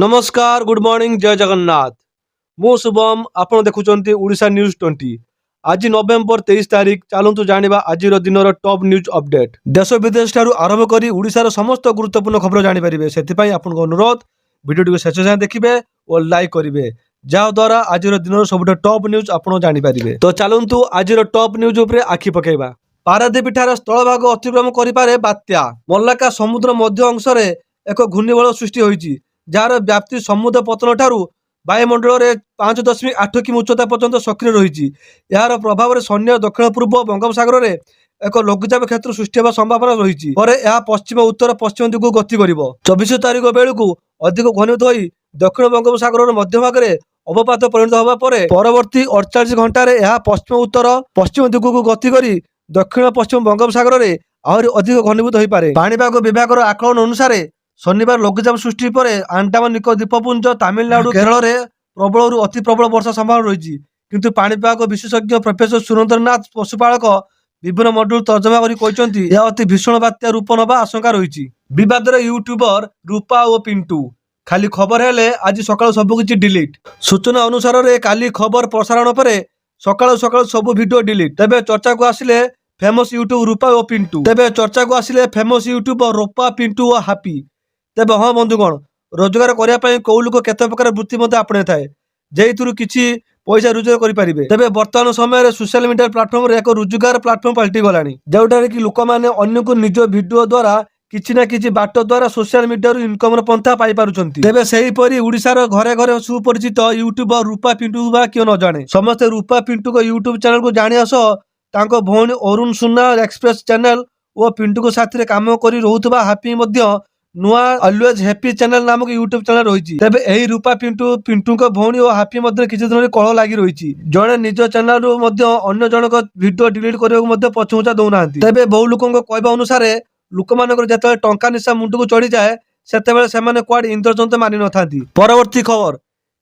नमस्कार good morning जय जगन्नाथ मु शुभम आपण देखुचंती ओडिशा न्यूज 20 आज नवेम्बर 23 तारीख चलतु जानिबा आज दिन टॉप न्यूज अपडेट देश विदेश ठारू आरंभ करी ओडिशार समस्त गुरुत्वपूर्ण खबर जानि परिबे सेति आपन अनुरोध वीडियो शेष जाए देखिए और लाइक करेंगे जहाद्वारा आज दिन सब टॉप न्यूज आपड़ जानीपर तो चलतु आज टॉप न्यूज उपर आखि पकेबा पारादीप ठारे स्थल भाग अतिक्रम करे बात्या मल्लाका समुद्र मध्य अंश एक घूर्णिबल सृष्टि होती जार व्याप्ति समुद्र पतन ठारू वायुमंडल में 5.8 कि उच्चता पर्यंत सक्रिय रही यार प्रभाव में शून्य दक्षिण पूर्व बंगोपसागर में एक लघुचाप क्षेत्र सृष्टि होगा संभावना रही पश्चिम उत्तर पश्चिम दिग गति कर 24 तारीख बेलू अधिक घनीभूत हो दक्षिण बंगोपसागर मध्यभाग में अवपात परिणत होगा परवर्ती 48 घंटे पश्चिम उत्तर पश्चिम दिग को गति कर दक्षिण पश्चिम बंगोपसागर में आहरी अधिक घनीभूत हो पारे। पाणीपाग विभाग आकलन अनुसार शनिवार लघुचाप सृष्टि पर आंडामान निकोबार द्वीपपुंज तमिलनाडु केरल में प्रबल अति प्रबल वर्षा संभावना रही किंतु पाणीपाग विशेषज्ञ प्रोफेसर सुरेंद्रनाथ पशुपालक विभिन्न मॉड्यूल तर्जमा कर अति भीषण बात्या रूप नवा आशंका रही विवाद यूट्यूबर रूपा और पिंटू खाली खबर हेले आज सकाळ सबकिछि डिलीट सूचना अनुसार काली खबर प्रसारण पर सकाळ सकाळ सब वीडियो डिलीट तेबे चर्चा को आसिले फेमस यूट्यूब रूपा और पिंटू तेबे चर्चा को आसिले फेमस यूट्यूबर रूपा पिंटू और हापी तेबे हाँ बंधुगण रोजगार करने कौ लोक केते प्रकार वृत्ति आपणे थाए जेथुरु किछि पैसा रोजगार करें तेबे वर्तमान समय सोशल मीडिया प्लाटफर्म एक रोजगार प्लाटफर्म पलटि गलानी जोठारे कि लोक मैंने अन्य को निज वीडियो द्वारा किछि ना किछि बाट द्वारा सोशल मीडिया इनकम पंथा पाई पारुछंती तेबे सेहीपरि ओडिशार घरे घरे सुपरिचित यूट्यूबर रूपा पिंटू बा कियो न जाने समस्त रूपा पिंटू को यूट्यूब चैनल को जानिया सह तांको भौणी अरुण सुना एक्सप्रेस चैनल और पिंटू को साथी काम करी रहुतबा हापी मध्य नुआ ऑलवेज हैप्पी चैनल नामक यूट्यूब चैनल रही तेबे एही रूपा पिंटू पिंटू को भौणी और हापी मध्य किछि दिन कलह लागि रही जणे निज चैनल मध्य अन्य जनक वीडियो डिलीट करबा मध्य पछुचा दउनांती तेबे बहु लोकन कहबा अनुसार लोक मानकर जते टंका निशा मुंड को चढ़ी जाए सेतेबेले सेमाने क्वाड इंद्रजंत मानि नथांती। परवर्ती खबर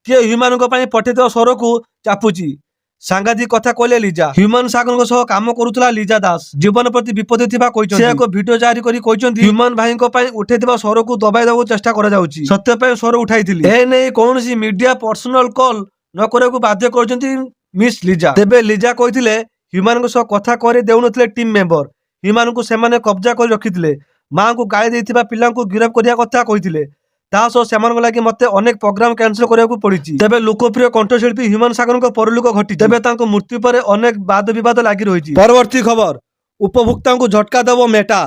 किए ह्यूमन को पई पठित स्वर को चापुची सांगादिक कथा कहले लिजा ह्यूमन सागर सह काम करुतला लिजा दास जीवन प्रति विपद थिबा कहिसथि से एक वीडियो जारी करी कहिसथि ह्यूमन भाई को पई उठेथिबा स्वर को दबाई देबो चेष्टा करा जाउची सत्य पई स्वर उठाइथिली ए नै कोनसी मीडिया पर्सनल कॉल न करे को बाध्य करजंती मिस लिजा तेबे लिजा कहिथिले ह्यूमन को सह कथा करे देउनथिले टीम मेंबर ह्यूमन को सेमाने कब्जा कर रखिथिले मां को गाय देथिबा पिला को गिरफ्त करिया कथा कहिथिले तासो सेमान लागि मते अनेक प्रोग्राम कैंसिल करिया को पड़िछि तेबे लोकप्रिय कंठशिल्पी ह्यूमन सागर को परलोक घटी तेबे तांको मृत्यु पर अनेक वाद विवाद लागि रहिछि। परवर्ती खबर उपभोक्ता को झटका देबो मेटा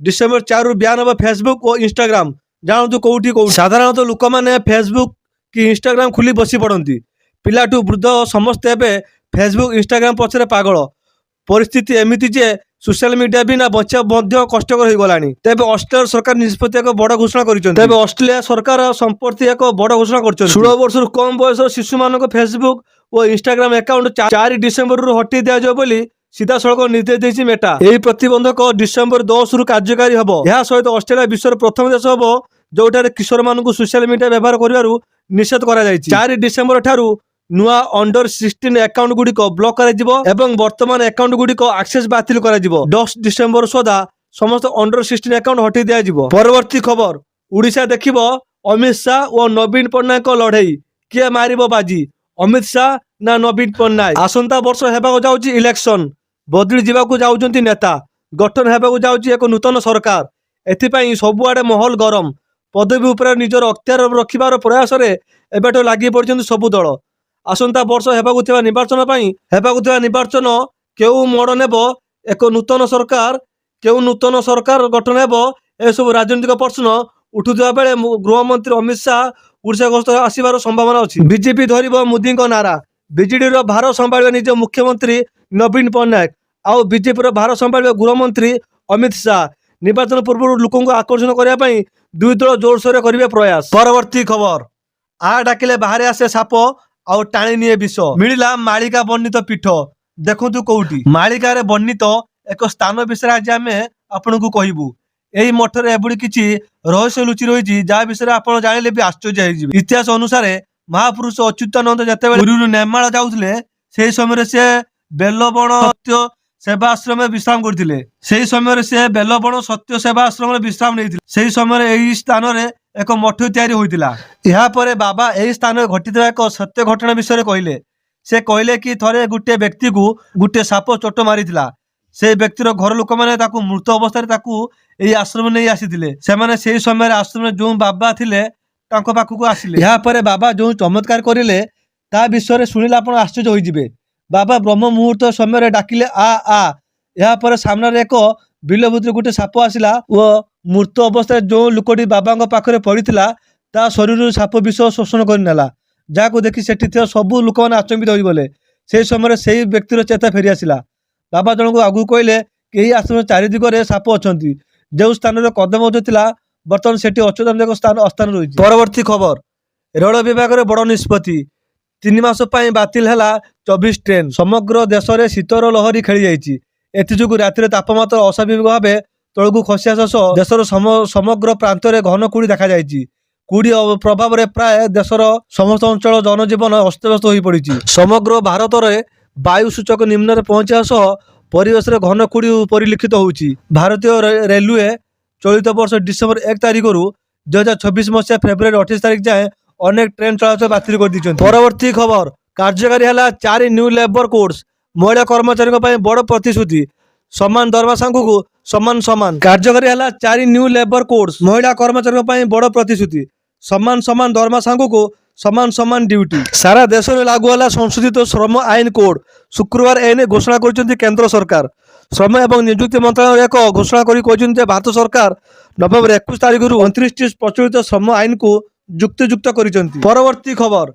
डिसेंबर 4 रु ब्यान हो फेसबुक और इंस्टाग्राम जानतु कोउठी को साधारणतः लोक माने फेसबुक कि इंस्टाग्राम खुली बसी पड़ती पिलाठू वृद्ध समस्त एबे फेसबुक इंस्टाग्राम पछरे पागल परिस्थिति एमिति जे सोशल मीडिया बिना बचा कष्टकर हो गलानी तेबे ऑस्ट्रेलिया सरकार निष्पत्ति एक बड़ घोषणा करिसेंती तेबे ऑस्ट्रेलिया सरकार संपत्ति एक बड़ घोषणा करछन 16 वर्ष कम बयस शिशु मानक फेसबुक और इंस्टाग्राम अकाउंट 4 डिसेंबर रु हटि दिया जो बोली सीधा सड़क निर्देश देछि मेटा एही प्रतिबंधक डिसेंबर 10 रु कार्यकारी हबो यहा सहित ऑस्ट्रेलिया विश्वर प्रथम देश हबो जोठारे किशोर मानक सोशल मीडिया व्यवहार करिवारु निषेध करा जायछि 4 डिसेंबर ठारू नुआ अंडर 16 अकाउंट गुड़िक ब्लॉक कर वर्तमान अकाउंट गुड़िक एक्सेस बातिल कर 10 डिसेंबर सुधा समस्त अंडर 16 अकाउंट हटि दिया। परवर्ती खबर ओडिशा देखिबो अमित शाह और नवीन पट्टनायक लड़ई किए मारिबो बाजी अमित शाह ना नवीन पट्टनायक आसंता वर्ष हेबाको जाउची इलेक्शन बदली जिबाको जाउचंती नेता गठन हेबाको जाउची एक नूतन सरकार एथिपई सबुआडे माहौल गरम पदवी उपर निजर अख्तियार रखिबार प्रयास रे एबेटो लागि पड़चंती सबु दल आसंता वर्ष हेबाकुथिबा निर्वाचन केउ मोड़ नेब एक नूतन सरकार गठन हेब ए सब राजनीतिक प्रश्न उठुथिबा बेले गृहमंत्री अमित शाह ओडिशा गस्त आसिबार संभावना अछि। बीजेपी धरिबो मोदी नारा बीजेडी रो भार संभाळिबे निज मुख्यमंत्री नवीन पट्टनायक आउ बीजेपी रो भार संभाळिबे गृहमंत्री अमित शाह निर्वाचन पूर्व लोकों को आकर्षण करने पर दुई दल जोरसोर करेंगे प्रयास। परवर्ती खबर आ डाकिले बाहर आसे साप आउ टाणी निये विष मिला मालिका वर्णित पीठ देखु कौटी मालिकार वर्णित एक स्थान विषय आज आम आपन को कहबू यही मठर एभली किसी रहस्य लुचि रही जहाँ विषय आप जाने भी आश्चर्य हो इतिहास अनुसार महापुरुष अच्युतानंद जिते पुरी नेमाल जाऊे से समय से बेलबण सत्य सेवा आश्रम विश्राम करते समय से बेलबण सत्य सेवा आश्रम विश्राम नहीं से समय स्थान ଏକ ମଠ ତିଆରି ହୋଇଥିଲା। ଏହାପରେ ବାବା ଏହି ସ୍ଥାନରେ ଘଟିଥିବା ଏକ ସତ୍ୟ ଘଟଣା ବିଷୟରେ କହିଲେ। ସେ କହିଲେ କି ଥରେ ଗୋଟିଏ ବ୍ୟକ୍ତିକୁ ଗୋଟିଏ ସାପ ଚୋଟ ମାରିଥିଲା। ସେ ବ୍ୟକ୍ତିର ଘର ଲୋକମାନେ ତାକୁ ମୃତ ଅବସ୍ଥାରେ ତାକୁ ଏହି ଆଶ୍ରମ ନେଇ ଆସିଥିଲେ। ସେମାନେ ସେହି ସମୟରେ ଆଶ୍ରମରେ ଯେଉଁ ବାବା ଥିଲେ ତାଙ୍କ ପାଖକୁ ଆସିଲେ। ଏହାପରେ ବାବା ଯେଉଁ ଚମତ୍କାର କରିଲେ ତା ବିଷୟରେ ଶୁଣିଲେ ଆପଣ ଆଶ୍ଚର୍ଯ୍ୟ ହୋଇଯିବେ। ବାବା ବ୍ରହ୍ମ ମୁହୂର୍ତ୍ତ ସମୟରେ ଡାକିଲେ ଆ ଆ। ଏହାପରେ ସାମ୍ନାରେ ଏକ ବିଲ ଭିତରେ ଗୋଟିଏ ସାପ ଆସିଲା ଓ ମୃତ ଅବସ୍ଥାରେ ଯେଉଁ ଲୋକଟି ବାବାଙ୍କ ପାଖରେ ପଡ଼ିଥିଲା ତା ଶରୀରରୁ ସାପ ବିଷ ଶୋଷଣ କରିନେଲା, ଯାହାକୁ ଦେଖି ସେଠି ଥିବା ସବୁ ଲୋକମାନେ ଆଚମ୍ବିତ ହୋଇଗଲେ। ସେହି ସମୟରେ ସେହି ବ୍ୟକ୍ତିର ଚେତା ଫେରିଆସିଲା। ବାବା ଜଣଙ୍କୁ ଆଗକୁ କହିଲେ କି ଏହି ଆଶ୍ରମର ଚାରିଦିଗରେ ସାପ ଅଛନ୍ତି। ଯେଉଁ ସ୍ଥାନରେ କଦମ ଗଛ ଥିଲା ବର୍ତ୍ତମାନ ସେଠି ଅଚ୍ୟୁତାନନ୍ଦ ଅସ୍ଥାନ ରହିଛି। ପରବର୍ତ୍ତୀ ଖବର, ରେଳ ବିଭାଗରେ ବଡ଼ ନିଷ୍ପତ୍ତି। 3 ମାସ ପାଇଁ ବାତିଲ ହେଲା 24 ଟ୍ରେନ୍। ସମଗ୍ର ଦେଶରେ ଶୀତର ଲହରୀ ଖେଳିଯାଇଛି। ଏଥିଯୋଗୁଁ ରାତିରେ ତାପମାତ୍ରା ଅସ୍ୱାଭାବିକ ଭାବେ ତଳକୁ ଖସି ଆସିବା ସହ ଦେଶର ସମଗ୍ର ପ୍ରାନ୍ତରେ ଘନ କୁହୁଡ଼ି ଦେଖାଯାଇଛି। କୁହୁଡ଼ି ପ୍ରଭାବରେ ପ୍ରାୟ ଦେଶର ସମସ୍ତ ଅଞ୍ଚଳ ଜନଜୀବନ ଅସ୍ତବ୍ୟସ୍ତ ହୋଇପଡ଼ିଛି। ସମଗ୍ର ଭାରତରେ ବାୟୁ ସୂଚକ ନିମ୍ନରେ ପହଞ୍ଚିବା ସହ ପରିବେଶରେ ଘନ କୁହୁଡ଼ି ପରିଲକ୍ଷିତ ହେଉଛି। ଭାରତୀୟ ରେଲୱେ ଚଳିତ ବର୍ଷ ଡିସେମ୍ବର 1 ତାରିଖରୁ 2026 ମସିହା ଫେବୃଆରୀ 28 ତାରିଖ ଯାଏଁ ଅନେକ ଟ୍ରେନ୍ ଚଳାଚଳ ବାତିଲ କରିଦେଇଛନ୍ତି। ପରବର୍ତ୍ତୀ ଖବର, କାର୍ଯ୍ୟକାରୀ ହେଲା 4 ନ୍ୟୁ ଲେବର କୋଡ୍ସ। ମହିଳା କର୍ମଚାରୀଙ୍କ ପାଇଁ ବଡ଼ ପ୍ରତିଶ୍ରୁତି। ସମାନ ଦରମା ସାଙ୍ଗକୁ ସମାନ ସମାନ। କାର୍ଯ୍ୟକାରୀ ହେଲା 4 ନ୍ୟୁ ଲେବର କୋଡ୍ସ। ମହିଳା କର୍ମଚାରୀଙ୍କ ପାଇଁ ବଡ଼ ପ୍ରତିଶ୍ରୁତି। ସମାନ ସମାନ ଦରମା ସାଙ୍ଗକୁ ସମାନ ସମାନ ଡ୍ୟୁଟି। ସାରା ଦେଶରେ ଲାଗୁ ହେଲା ସଂଶୋଧିତ ଶ୍ରମ ଆଇନ କୋଡ୍। ଶୁକ୍ରବାର ଏନେଇ ଘୋଷଣା କରିଛନ୍ତି କେନ୍ଦ୍ର ସରକାର। ଶ୍ରମ ଏବଂ ନିଯୁକ୍ତି ମନ୍ତ୍ରଣାଳୟ ଏକ ଘୋଷଣା କରି କହିଛନ୍ତି ଯେ ଭାରତ ସରକାର ନଭେମ୍ବର 21 ତାରିଖରୁ 29ଟି ପ୍ରଚଳିତ ଶ୍ରମ ଆଇନକୁ ଯୁକ୍ତିଯୁକ୍ତ କରିଛନ୍ତି। ପରବର୍ତ୍ତୀ ଖବର,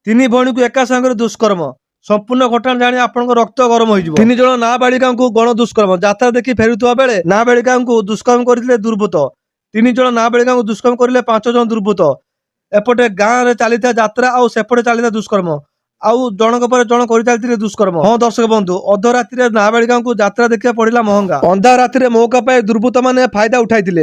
3 ଭଉଣୀଙ୍କୁ ଏକା ସାଙ୍ଗରେ ଦୁଷ୍କର୍ମ। ସମ୍ପୂର୍ଣ୍ଣ ଘଟଣା ଜାଣି ଆପଣଙ୍କ ରକ୍ତ ଗରମ ହୋଇଯିବ। 3 ଜଣ ନାବାଳିକାଙ୍କୁ ଗଣ ଦୁଷ୍କର୍ମ। ଯାତ୍ରା ଦେଖି ଫେରୁଥିବା ବେଳେ ନାବାଳିକାଙ୍କୁ ଦୁଷ୍କର୍ମ କରିଥିଲେ ଦୁର୍ବୃତ୍ତ। 3 ଜଣ ନାବାଳିକାଙ୍କୁ ଦୁଷ୍କର୍ମ କରିଲେ 5 ଜଣ ଦୁର୍ବୃତ୍ତ। ଏପଟେ ଗାଁରେ ଚାଲିଥିବା ଯାତ୍ରା ଆଉ ସେପଟେ ଚାଲିଥିବା ଦୁଷ୍କର୍ମ। ଆଉ ଜଣଙ୍କ ପରେ ଜଣ କରିଚାଲିଥିଲେ ଦୁଷ୍କର୍ମ। ହଁ ଦର୍ଶକ ବନ୍ଧୁ, ଅଧ ରାତିରେ ନାବାଳିକାଙ୍କୁ ଯାତ୍ରା ଦେଖିବା ପଡ଼ିଲା ମହଙ୍ଗା। ଅନ୍ଧାର ରାତିରେ ମୌକା ପାଇ ଦୁର୍ବୃତ୍ତମାନେ ଫାଇଦା ଉଠାଇଥିଲେ।